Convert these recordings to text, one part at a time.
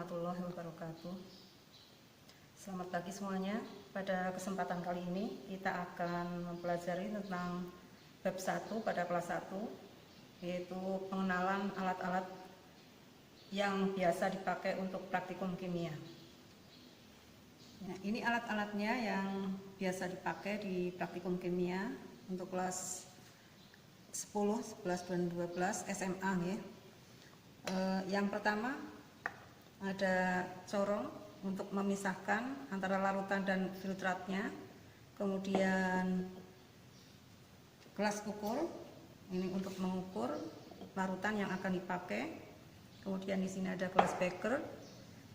warahmatullahi wabarakatuh. Selamat pagi semuanya. Pada kesempatan kali ini kita akan mempelajari tentang bab 1 pada kelas 1, yaitu pengenalan alat-alat yang biasa dipakai untuk praktikum kimia. Nah, ini alat-alatnya yang biasa dipakai di praktikum kimia untuk kelas 10, 11, dan 12 SMA ya. Yang pertama ada corong untuk memisahkan antara larutan dan filtratnya, kemudian gelas ukur ini untuk mengukur larutan yang akan dipakai, kemudian di sini ada gelas beker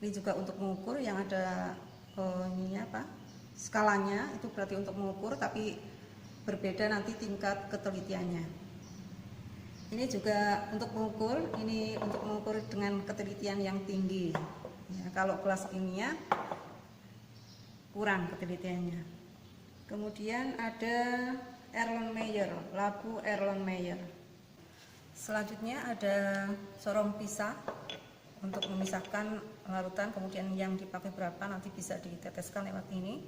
ini juga untuk mengukur, yang ada skalanya, itu berarti untuk mengukur tapi berbeda nanti tingkat ketelitiannya. Ini juga untuk mengukur, ini untuk mengukur dengan ketelitian yang tinggi ya, kalau kelas kimia kurang ketelitiannya. Kemudian ada Erlenmeyer, labu Erlenmeyer. Selanjutnya ada sorong pisah untuk memisahkan larutan, kemudian yang dipakai berapa nanti bisa diteteskan lewat ini.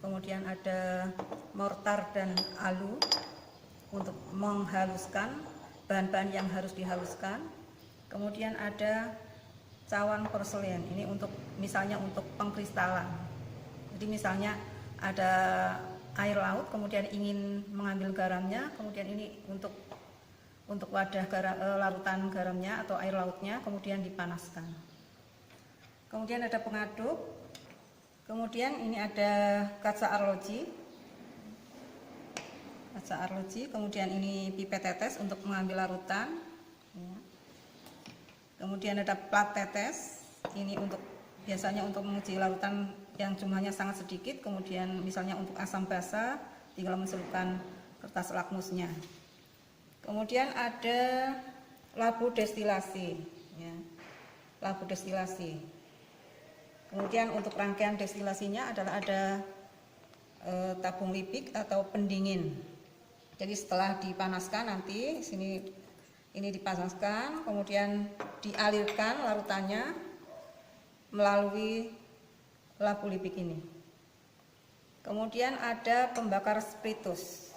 Kemudian ada mortar dan alu untuk menghaluskan bahan-bahan yang harus dihaluskan. Kemudian ada cawan porselen, ini untuk misalnya untuk pengkristalan. Jadi misalnya ada air laut, kemudian ingin mengambil garamnya, kemudian ini untuk wadah larutan garamnya atau air lautnya, kemudian dipanaskan. Kemudian ada pengaduk. Kemudian ini ada kaca arloji. Kemudian ini pipet tetes untuk mengambil larutan ya. Kemudian ada plat tetes, ini untuk biasanya untuk menguji larutan yang jumlahnya sangat sedikit, kemudian misalnya untuk asam basa tinggal mencelupkan kertas lakmusnya. Kemudian ada labu destilasi ya. Labu destilasi. Kemudian untuk rangkaian destilasinya adalah ada tabung lipik atau pendingin. Jadi setelah dipanaskan nanti sini ini dipanaskan, kemudian dialirkan larutannya melalui labu lipik ini. Kemudian ada pembakar spiritus.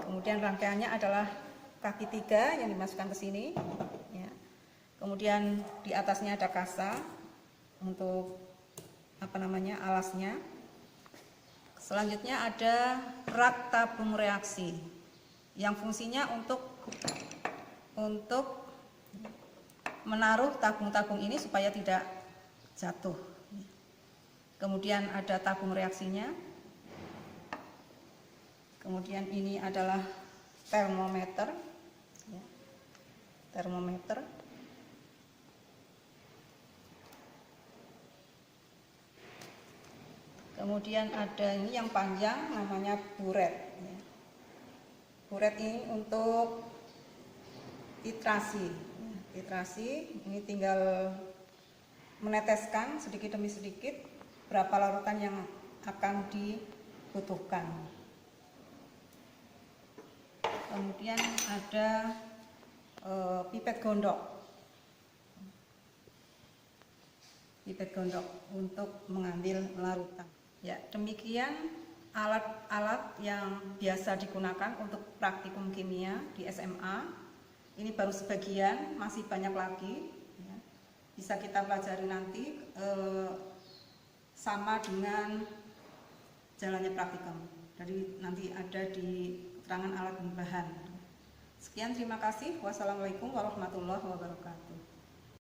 Kemudian rangkaiannya adalah kaki 3 yang dimasukkan ke sini ya. Kemudian di atasnya ada kasa untuk alasnya. Selanjutnya ada rak tabung reaksi yang fungsinya untuk menaruh tabung-tabung ini supaya tidak jatuh. Kemudian ada tabung reaksinya. Kemudian ini adalah termometer ya. Termometer. Kemudian ada ini yang panjang namanya buret ya. Buret ini untuk titrasi ya. Titrasi ini tinggal meneteskan sedikit demi sedikit berapa larutan yang akan dibutuhkan. Kemudian ada pipet gondok. Pipet gondok untuk mengambil larutan. Ya, demikian alat-alat yang biasa digunakan untuk praktikum kimia di SMA. Ini baru sebagian, masih banyak lagi ya. Bisa kita pelajari nanti sama dengan jalannya praktikum. Jadi nanti ada di keterangan alat dan bahan. Sekian, terima kasih. Wassalamualaikum warahmatullahi wabarakatuh.